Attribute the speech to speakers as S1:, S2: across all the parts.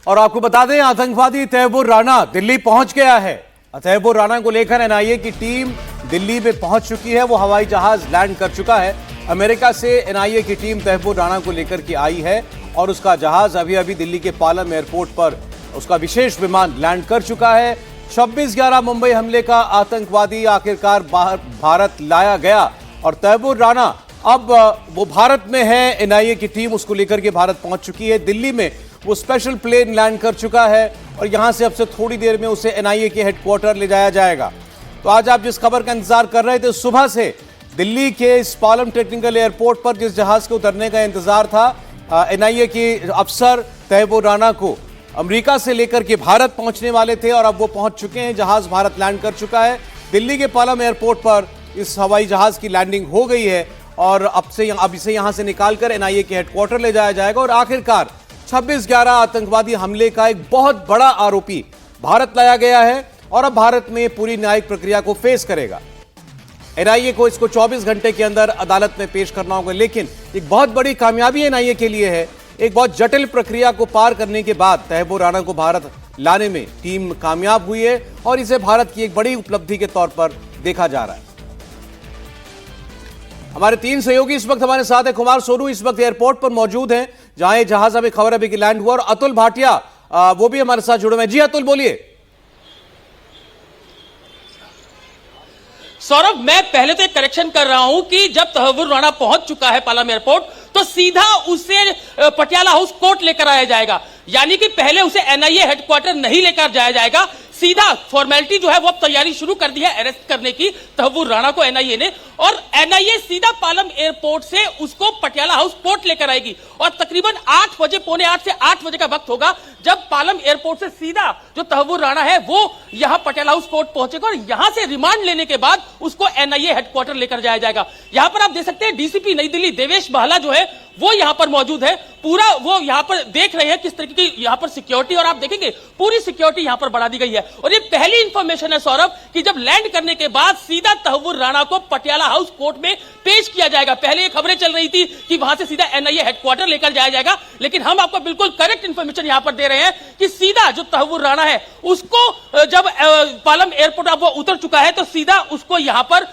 S1: और आपको बता दें आतंकवादी तैयबुर राना दिल्ली पहुंच गया है। तैयबुर राना को लेकर एनआईए की टीम दिल्ली में पहुंच चुकी है। वो हवाई जहाज लैंड कर चुका है। अमेरिका से एनआईए की टीम तैयबुर राना को लेकर के आई है और उसका जहाज अभी अभी दिल्ली के पालम एयरपोर्ट पर उसका विशेष विमान लैंड कर चुका है। 26/11 मुंबई हमले का आतंकवादी आखिरकार भारत लाया गया और तैयबुर राना अब वो भारत में है। एनआईए की टीम उसको लेकर के भारत पहुंच चुकी है। दिल्ली में वो स्पेशल प्लेन लैंड कर चुका है और यहां से अब से थोड़ी देर में उसे एनआईए के हेडक्वार्टर ले जाया जाएगा। तो आज आप जिस खबर का इंतजार कर रहे थे, सुबह से दिल्ली के इस पालम टेक्निकल एयरपोर्ट पर जिस जहाज के उतरने का इंतजार था, एनआईए के अफसर तैयबुर राना को अमेरिका से लेकर के भारत पहुंचने वाले थे और अब वो पहुंच चुके हैं। जहाज भारत लैंड कर चुका है। दिल्ली के पालम एयरपोर्ट पर इस हवाई जहाज की लैंडिंग हो गई है और अब इसे यहां से निकालकर एनआईए के हेडक्वार्टर ले जाया जाएगा और आखिरकार 26/11 आतंकवादी हमले का एक बहुत बड़ा आरोपी भारत लाया गया है और अब भारत में पूरी न्यायिक प्रक्रिया को फेस करेगा। एनआईए को इसको 24 घंटे के अंदर अदालत में पेश करना होगा, लेकिन एक बहुत बड़ी कामयाबी एनआईए के लिए है। एक बहुत जटिल प्रक्रिया को पार करने के बाद तैयबुर राना को भारत लाने में टीम कामयाब हुई है और इसे भारत की एक बड़ी उपलब्धि के तौर पर देखा जा रहा है। हमारे 3 सहयोगी इस वक्त हमारे साथ है। कुमार सोनू इस वक्त एयरपोर्ट पर मौजूद हैं जहां ये जहाज हमें खबर अभी कि लैंड हुआ, और अतुल भाटिया वो भी हमारे साथ जुड़े हुए हैं। जी अतुल, बोलिए।
S2: सौरभ, मैं पहले तो एक करेक्शन कर रहा हूं कि जब तैयबुर राना पहुंच चुका है पालम एयरपोर्ट तो सीधा उसे पटियाला हाउस कोर्ट लेकर आया जाएगा। यानी कि पहले उसे एनआईए हेडक्वार्टर नहीं लेकर जाया जाएगा, सीधा फॉर्मेलिटी जो है वो अब तैयारी शुरू कर दी है अरेस्ट करने की तैयबुर राना को एनआईए ने, और एनआईए सीधा पालम एयरपोर्ट से उसको पटियाला हाउस कोर्ट लेकर आएगी और तकरीबन 8 बजे, पौने 8 से 8 बजे का वक्त होगा जब पालम एयरपोर्ट से सीधा जो तैयबुर राना है वो यहां पटियाला हाउस कोर्ट पहुंचेगा और यहां से रिमांड लेने के बाद उसको एनआईए हेडक्वार्टर लेकर जाया जाएगा। यहां पर आप देख सकते हैं डीसीपी नई दिल्ली देवेश बहला जो है वो यहां पर मौजूद है। पूरा वो यहां पर देख रहे हैं किस तरीके की यहां पर सिक्योरिटी, और आप देखेंगे पूरी सिक्योरिटी यहां पर बढ़ा दी गई है। और ये पहली इंफॉर्मेशन है सौरभ कि जब लैंड करने के बाद सीधा तैयबुर राना को पटियाला हाउस कोर्ट में पेश किया जाएगा। पहले ये खबरें चल रही थी कि वहां से सीधा एनआईए हेडक्वार्टर लेकर जाया जाएगा, लेकिन हम आपको बिल्कुल करेक्ट इंफॉर्मेशन यहां पर दे रहे हैं कि सीधा जो तैयबुर राना है उसको जब पालम एयरपोर्ट अब वो उतर चुका है तो सीधा उसको यहां पर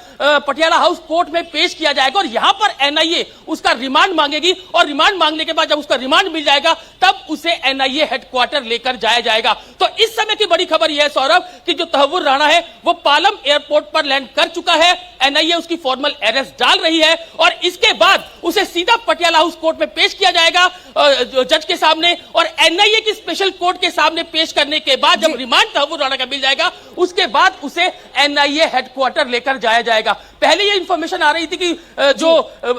S2: पटियाला हाउस कोर्ट में पेश किया जाएगा और यहां पर एनआईए उसका रिमांड मांगेगी और रिमांड मांगने के बाद जब उसका रिमांड मिल जाएगा तब उसे एनआईए हेडक्वार्टर लेकर जाया जाएगा। तो इस समय की बड़ी खबर यह है सौरभ कि जो तैयबुर राना है वो पालम एयरपोर्ट पर लैंड कर चुका है। एनआईए उसकी फॉर्मल अरेस्ट डाल रही है और इसके बाद उसे सीधा पटियाला हाउस कोर्ट में पेश किया जाएगा जज के सामने, और एनआईए की स्पेशल कोर्ट के सामने पेश करने के बाद जब रिमांड तैयबुर राना का मिल जाएगा उसके बाद उसे एनआईए हेडक्वार्टर लेकर जाया जाएगा। पहले ये इंफॉर्मेशन आ रही थी कि जो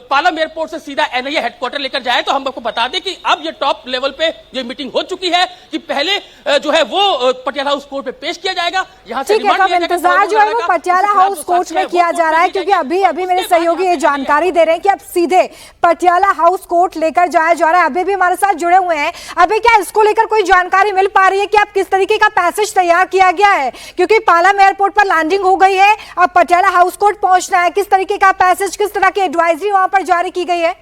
S2: पालम एयरपोर्ट से सीधा एनआईए हेडक्वार्टर लेकर जाए, तो हम आपको बता दें कि अब ये टॉप लेवल पे ये मीटिंग हो चुकी है कि पहले जो है वो पटियाला हाउस कोर्ट पे पेश किया जाएगा। यहां से
S3: इंतजार जो है वो पटियाला हाउस कोर्ट में किया जा रहा है, क्योंकि अभी मेरे सहयोगी ये जानकारी दे रहे हैं कि अब सीधे पटियाला हाउस कोर्ट लेकर जाया जा रहा है। अभी भी हमारे साथ जुड़े हुए हैं। अभी क्या इसको लेकर कोई जानकारी मिल पा रही है कि अब किस तरीके का पैसेज तैयार किया गया है, क्योंकि पालम एयरपोर्ट पर लैंडिंग हो गई है, अब पटियाला हाउस कोर्ट पहुंचना है, किस तरीके का पैसेज, किस तरह की एडवाइजरी वहां पर जारी की गई है?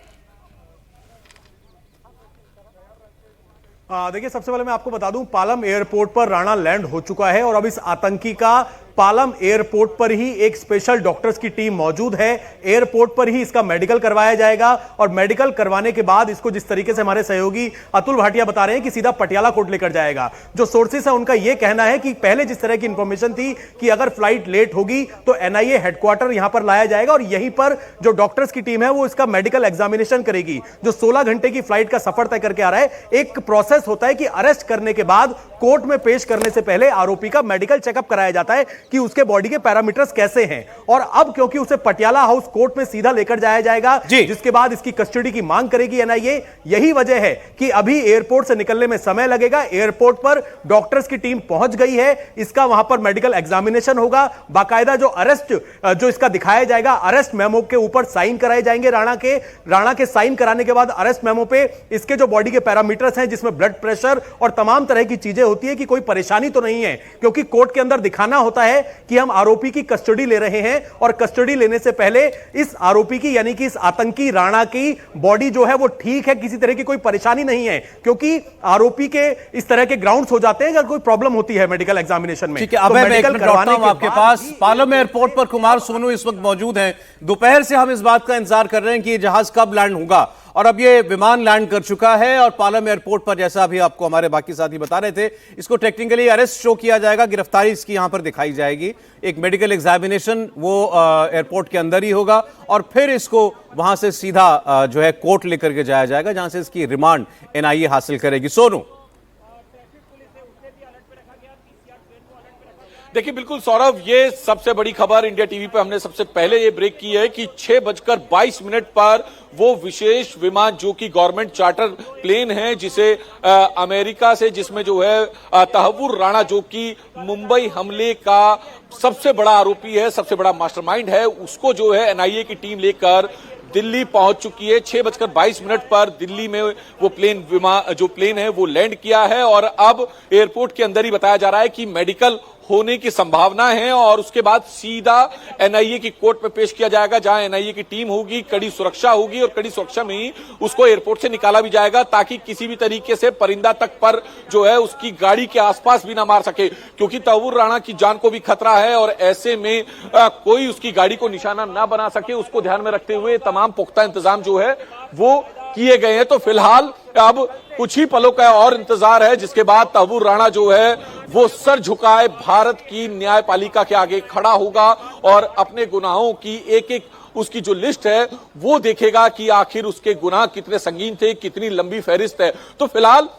S4: देखिए, सबसे पहले मैं आपको बता दूं पालम एयरपोर्ट पर राणा लैंड हो चुका है और अब इस आतंकी का पालम एयरपोर्ट पर ही एक स्पेशल डॉक्टर्स की टीम मौजूद है। एयरपोर्ट पर ही इसका मेडिकल करवाया जाएगा और मेडिकल करवाने के बाद इसको जिस तरीके से हमारे सहयोगी अतुल भाटिया बता रहे हैं कि सीधा पटियाला कोर्ट लेकर जाएगा। जो सोर्सेस है उनका यह कहना है कि पहले जिस तरह की इंफॉर्मेशन थी कि अगर फ्लाइट लेट होगी तो एनआईए हेडक्वार्टर यहां पर लाया जाएगा और यहीं पर जो डॉक्टर्स की टीम है वो इसका मेडिकल एग्जामिनेशन करेगी। जो 16 घंटे की फ्लाइट का सफर तय करके आ रहा है, एक प्रोसेस होता है कि अरेस्ट करने के बाद कोर्ट में पेश करने से पहले आरोपी का मेडिकल चेकअप कराया जाता है कि उसके बॉडी के पैरामीटर्स कैसे हैं, और अब क्योंकि उसे पटियाला हाउस कोर्ट में सीधा लेकर जाया जाएगा जिसके बाद इसकी कस्टडी की मांग करेगी एनआईए। यही वजह है कि अभी एयरपोर्ट से निकलने में समय लगेगा। एयरपोर्ट पर डॉक्टर्स की टीम पहुंच गई है, इसका वहां पर मेडिकल एग्जामिनेशन होगा, बाकायदा जो अरेस्ट जो इसका दिखाया जाएगा, अरेस्ट मेमो के ऊपर साइन कराए जाएंगे राणा के साइन कराने के बाद अरेस्ट मेमो पे इसके जो बॉडी के पैरामीटर्स हैं जिसमें ब्लड प्रेशर और तमाम तरह की चीजें होती है कि कोई परेशानी तो नहीं है, क्योंकि कोर्ट के अंदर दिखाना होता है है कि हम आरोपी की कस्टडी ले रहे हैं और कस्टडी लेने से पहले इस आरोपी की यानी कि इस आतंकी राणा की बॉडी जो है वो ठीक है, किसी तरह की कोई परेशानी नहीं है, क्योंकि आरोपी के इस तरह के ग्राउंड्स हो जाते हैं अगर कोई प्रॉब्लम होती है मेडिकल एग्जामिनेशन में।
S1: ठीक है, अब मैं मेडिकल करवाने के आपके पास पालम एयरपोर्ट पर कुमार सोनू इस वक्त मौजूद हैं। दोपहर से हम इस बात का इंतजार कर रहे हैं कि ये जहाज कब लैंड होगा, और अब ये विमान लैंड कर चुका है और पालम एयरपोर्ट पर, जैसा अभी आपको हमारे बाकी साथी बता रहे थे, इसको टेक्निकली अरेस्ट शो किया जाएगा, गिरफ्तारी इसकी यहां पर दिखाई जाएगी। एक मेडिकल एग्जामिनेशन वो एयरपोर्ट के अंदर ही होगा और फिर इसको वहां से सीधा जो है कोर्ट लेकर के जाया जाएगा, जहां से इसकी रिमांड एनआईए हासिल करेगी। सोनू,
S5: देखिए बिल्कुल सौरभ, ये सबसे बड़ी खबर इंडिया टीवी पे हमने सबसे पहले ये ब्रेक की है कि 6:22 पर वो विशेष विमान जो कि गवर्नमेंट चार्टर प्लेन है, जिसे अमेरिका से, जिसमें जो है तहव्वुर राणा जो कि मुंबई हमले का सबसे बड़ा आरोपी है, सबसे बड़ा मास्टरमाइंड है, उसको जो है एनआईए की टीम लेकर दिल्ली पहुंच चुकी है। 6:22 पर दिल्ली में वो प्लेन है वो लैंड किया है और अब एयरपोर्ट के अंदर ही बताया जा रहा है कि मेडिकल होने की संभावना है और उसके बाद सीधा एनआईए की कोर्ट में पेश किया जाएगा, जहां एनआईए की टीम होगी, कड़ी सुरक्षा होगी और कड़ी सुरक्षा में ही उसको एयरपोर्ट से निकाला भी जाएगा, ताकि किसी भी तरीके से परिंदा तक पर जो है उसकी गाड़ी के आसपास भी ना मार सके, क्योंकि तहव्वुर राणा की जान को भी खतरा है और ऐसे में कोई उसकी गाड़ी को निशाना ना बना सके, उसको ध्यान में रखते हुए तमाम पुख्ता इंतजाम जो है वो किए गए हैं। तो फिलहाल अब कुछ ही पलों का और इंतजार है, जिसके बाद तहव्वुर राणा जो है वो सर झुकाए भारत की न्यायपालिका के आगे खड़ा होगा और अपने गुनाहों की एक एक उसकी जो लिस्ट है वो देखेगा कि आखिर उसके गुनाह कितने संगीन थे, कितनी लंबी फहरिस्त है। तो फिलहाल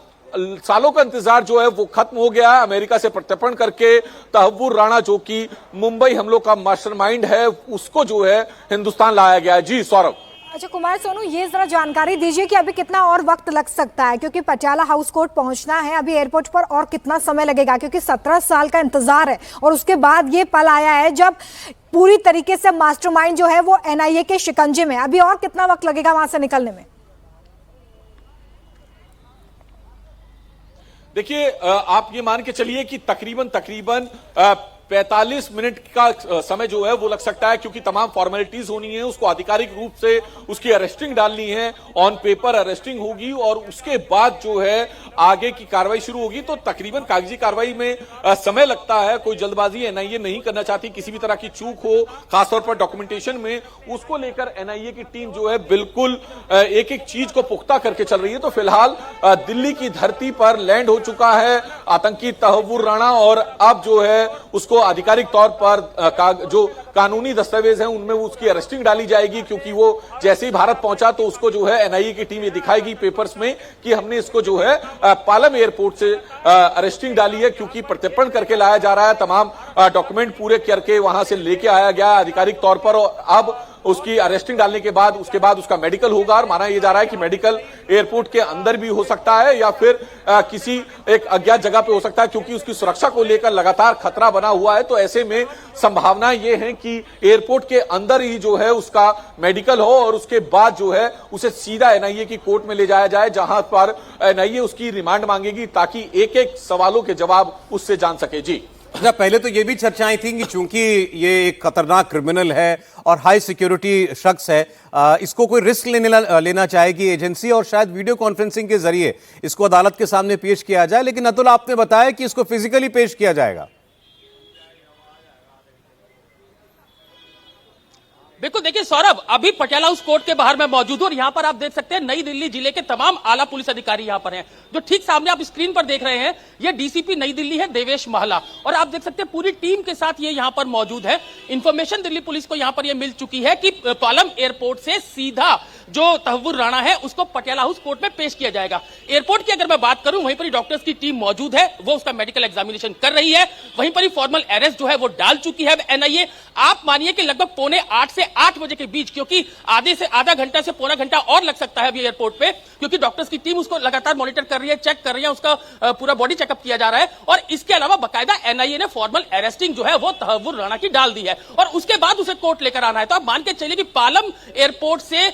S5: सालों का इंतजार जो है वो खत्म हो गया है। अमेरिका से प्रत्यर्पण करके तहव्वुर राणा जो कि मुंबई हमलों का मास्टरमाइंड है, उसको जो है हिंदुस्तान लाया गया है। जी सौरभ।
S3: अच्छा कुमार सोनू, ये जरा जानकारी दीजिए कि अभी कितना और वक्त लग सकता है, क्योंकि पटियाला हाउस कोर्ट पहुंचना है अभी एयरपोर्ट पर, और कितना समय लगेगा, क्योंकि 17 साल का इंतजार है और उसके बाद ये पल आया है जब पूरी तरीके से मास्टरमाइंड जो है वो एनआईए के शिकंजे में। अभी और कितना वक्त लगेगा वहां से निकलने में?
S5: देखिए आप ये मान के चलिए कि तकरीबन 45 मिनट का समय जो है वो लग सकता है, क्योंकि तमाम फॉर्मेलिटीज होनी है, उसको आधिकारिक रूप से उसकी अरेस्टिंग डालनी है, ऑन पेपर अरेस्टिंग होगी और उसके बाद जो है आगे की कार्रवाई शुरू होगी। तो तकरीबन कागजी कार्रवाई में समय लगता है, कोई जल्दबाजी एनआईए नहीं करना चाहती, किसी भी तरह की चूक हो खासतौर पर डॉक्यूमेंटेशन में, उसको लेकर एनआईए की टीम जो है बिल्कुल एक एक चीज को पुख्ता करके चल रही है। तो फिलहाल दिल्ली की धरती पर लैंड हो चुका है आतंकी तहव्वुर राणा और अब जो है उसको आधिकारिक तौर पर जो कानूनी दस्तावेज हैं उनमें उसकी अरेस्टिंग डाली जाएगी, क्योंकि वो जैसे ही भारत पहुंचा तो उसको जो है एनआईए की टीम ये दिखाएगी पेपर्स में कि हमने इसको जो है पालम एयरपोर्ट से अरेस्टिंग डाली है, क्योंकि प्रत्यर्पण करके लाया जा रहा है, तमाम डॉक्यूमेंट पूरे करके वहां से लेके आया गया आधिकारिक तौर पर। और अब उसकी अरेस्टिंग डालने के बाद उसके बाद उसका मेडिकल होगा और माना यह जा रहा है कि मेडिकल एयरपोर्ट के अंदर भी हो सकता है या फिर किसी एक अज्ञात जगह पे हो सकता है, क्योंकि उसकी सुरक्षा को लेकर लगातार खतरा बना हुआ है। तो ऐसे में संभावना यह है कि एयरपोर्ट के अंदर ही जो है उसका मेडिकल हो और उसके बाद जो है उसे सीधा एनआईए की कोर्ट में ले जाया जाए, जहां पर एनआईए उसकी रिमांड मांगेगी ताकि एक एक सवालों के जवाब उससे जान सके। जी
S1: अच्छा, पहले तो ये भी चर्चाएं थी कि चूंकि ये एक खतरनाक क्रिमिनल है और हाई सिक्योरिटी शख्स है, इसको कोई रिस्क लेना चाहेगी एजेंसी और शायद वीडियो कॉन्फ्रेंसिंग के जरिए इसको अदालत के सामने पेश किया जाए, लेकिन अतुल आपने बताया कि इसको फिजिकली पेश किया जाएगा।
S2: बिल्कुल, देखिए सौरभ, अभी पटियाला हाउस कोर्ट के बाहर मैं मौजूद हूं और यहां पर आप देख सकते हैं नई दिल्ली जिले के तमाम आला पुलिस अधिकारी यहां पर हैं। जो ठीक सामने आप स्क्रीन पर देख रहे हैं ये डीसीपी नई दिल्ली है देवेश महला, और आप देख सकते हैं पूरी टीम के साथ ये यहां पर मौजूद है। इंफॉर्मेशन दिल्ली पुलिस को यहां पर ये मिल चुकी है कि पालम एयरपोर्ट से सीधा जो तहव्वुर राणा है उसको पटियाला हाउस कोर्ट में पेश किया जाएगा। एयरपोर्ट की अगर मैं बात करूं, वहीं पर डॉक्टर्स की टीम मौजूद है, वो उसका मेडिकल एग्जामिनेशन कर रही है, वहीं पर ही फॉर्मल अरेस्ट जो है वो डाल चुकी है एनआईए। आप मानिए कि लगभग 7:45 से 8 बजे के बीच, क्योंकि आधा घंटा से पौना घंटा और लग सकता है अभी एयरपोर्ट पे, क्योंकि डॉक्टर्स की टीम उसको लगातार मॉनिटर कर रही है, चेक कर रही है, उसका पूरा बॉडी चेकअप किया जा रहा है। और इसके अलावा बाकायदा एनआईए ने फॉर्मल अरेस्टिंग जो है वो तहव्वुर राणा की डाल दी है और उसके बाद उसे कोर्ट लेकर आना है। तो आप मान के चलिए कि पालम एयरपोर्ट से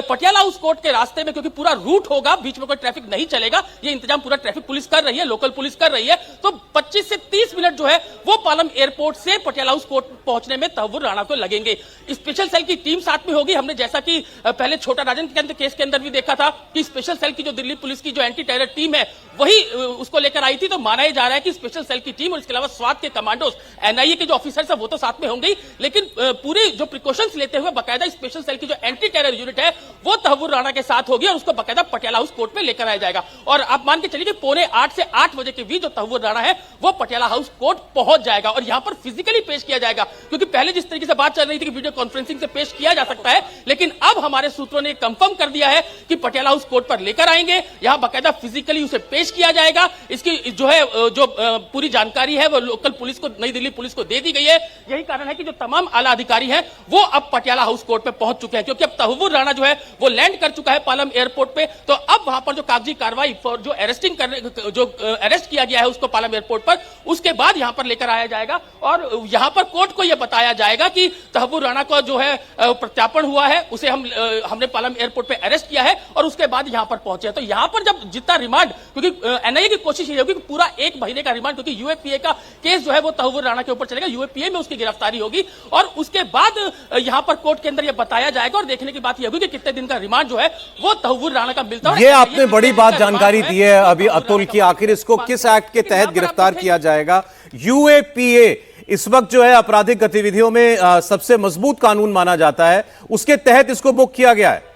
S2: पटियाला हाउस कोर्ट के रास्ते में, क्योंकि पूरा रूट होगा, बीच में कोई ट्रैफिक नहीं चलेगा, ये इंतजाम पूरा ट्रैफिक पुलिस कर रही है, लोकल पुलिस कर रही है, तो 25 से 30 मिनट जो है वो पालम एयरपोर्ट से पटियाला हाउस कोर्ट पहुंचने में तहव्वुर राणा को लगेंगे। स्पेशल सेल की टीम साथ में होगी। हमने जैसा कि पहले छोटा राजन के केस के अंदर भी देखा था कि स्पेशल सेल की जो दिल्ली पुलिस की जो एंटी टेरर टीम है वही उसको लेकर आई थी, तो माना जा रहा है कि स्पेशल सेल की टीम और इसके अलावा स्वात के कमांडोज, एनआईए के जो ऑफिसर्स है वो तो साथ में होंगे, लेकिन पूरी जो प्रिकॉशंस लेते हुए बाकायदा स्पेशल सेल की जो एंटी टेरर यूनिट है वो तहव्वुर राणा के साथ होगी और उसको बाकायदा पटियाला हाउस कोर्ट में लेकर आया जाएगा। और आप मान के चलिए कि 7:45 से 8 बजे के बीच जो तहव्वुर राणा है वो पटियाला हाउस कोर्ट पहुंच जाएगा और यहां पर फिजिकली पेश किया जाएगा, क्योंकि पहले जिस तरीके से बात चल रही थी कि वीडियो कॉन्फ्रेंसिंग से पेश किया जा सकता है, लेकिन अब हमारे सूत्रों ने कंफर्म कर दिया है कि पटियाला हाउस कोर्ट पर लेकर आएंगे, यहां बाकायदा फिजिकली उसे पेश किया जाएगा। इसकी जो है जो पूरी जानकारी है वो लोकल पुलिस को, नई दिल्ली पुलिस को दे दी गई है। यही कारण है कि जो तमाम आला अधिकारी हैं वो अब पटियाला हाउस कोर्ट में पहुंच चुके हैं, क्योंकि अब तहव्वुर राणा जो है वो लैंड कर चुका है पालम एयरपोर्ट पे, तो अब वहां पर जो कागजी कार्रवाई जो अरेस्ट किया गया है उसको पालम एयरपोर्ट पर, उसके बाद यहां पर लेकर आया जाएगा और यहां पर कोर्ट को यह बताया जाएगा कि तहव्वुर राणा को जो है प्रत्यार्पण हुआ है, उसे हमने पालम एयरपोर्ट पे अरेस्ट किया है और उसके बाद यहां पर पहुंचे। तो यहां पर जब जितना रिमांड, क्योंकि एनआईए की कोशिश ये होगी कि पूरा 1 महीने का रिमांड, क्योंकि यूएपीए का केस जो है वो तहव्वुर राणा के ऊपर चलेगा, यूएपीए में उसकी गिरफ्तारी होगी और उसके बाद यहां पर कोर्ट के अंदर यह बताया जाएगा और देखने की बात यह होगी कि कितने दिन का रिमांड जो है वो तहव्वुर राणा का मिलता है।
S1: ये आपने बड़ी बात जानकारी दी है अभी अतुल की, आखिर इसको किस एक्ट के तहत गिरफ्तार किया जाएगा? यूएपीए इस वक्त जो है आपराधिक गतिविधियों में सबसे मजबूत कानून माना जाता है, उसके तहत इसको बुक किया गया है।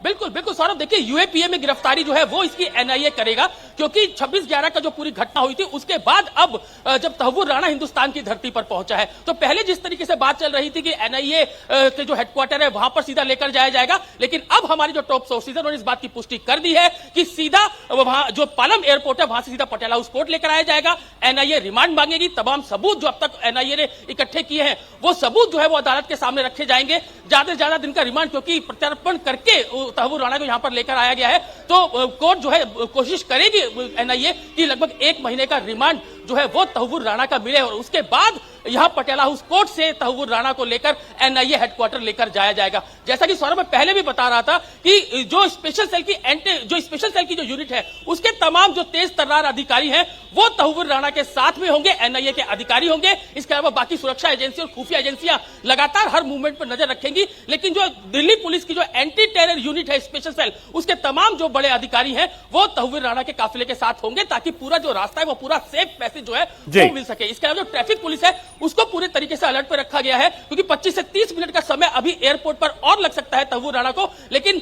S2: बिल्कुल बिल्कुल सौरभ, देखिए यूएपीए में गिरफ्तारी जो है वो इसकी एनआईए करेगा, क्योंकि 26/11 का जो पूरी घटना हुई थी उसके बाद अब जब तहव्वुर राणा हिंदुस्तान की धरती पर पहुंचा है, तो पहले जिस तरीके से बात चल रही थी कि एनआईए के जो हेडक्वार्टर है वहां पर सीधा लेकर जाया जाएगा, लेकिन अब हमारी जो टॉप सोर्सेज है उन्होंने इस बात की पुष्टि कर दी है कि सीधा वहां जो पालम एयरपोर्ट है वहां से सीधा पटियाला हाउस कोर्ट लेकर आया जाएगा। एनआईए रिमांड मांगेगी, तमाम सबूत जो अब तक एनआईए ने इकट्ठे किए हैं वो सबूत जो है वो अदालत के सामने रखे जाएंगे। ज्यादा से ज्यादा दिन का रिमांड, क्योंकि प्रत्यार्पण करके तहव्वुर राणा को यहां पर लेकर आया गया है, तो कोर्ट जो है कोशिश करेगी एनआईए कि लगभग 1 महीने का रिमांड जो है वो तहव्वुर राणा का मिले और उसके बाद यहां पटियाला हाउस कोर्ट से तहव्वुर राणा को लेकर एनआईए हेडक्वार्टर लेकर जाया जाएगा। जैसा कि सौरभ मैं पहले भी बता रहा था कि जो स्पेशल सेल की जो यूनिट है उसके तमाम जो तेज तर्रार अधिकारी हैं वो तहव्वुर राणा के साथ में होंगे, एनआईए के अधिकारी होंगे। इसके अलावा बाकी सुरक्षा एजेंसी और खुफिया एजेंसियां लगातार हर मूवमेंट पर नजर रखेंगी, लेकिन जो दिल्ली पुलिस की जो एंटी टेरर यूनिट है स्पेशल सेल, उसके तमाम जो बड़े अधिकारी हैं वो तहव्वुर राणा के काफिले के साथ होंगे, ताकि पूरा जो रास्ता है वो पूरा सेफ पैसेज जो है वो मिल सके। इसके अलावा जो ट्रैफिक पुलिस है उसको पूरे तरीके से अलर्ट पर रखा गया है, क्योंकि 25 से 30 मिनट का समय अभी एयरपोर्ट पर और लग सकता है तहव्वुर राणा को, लेकिन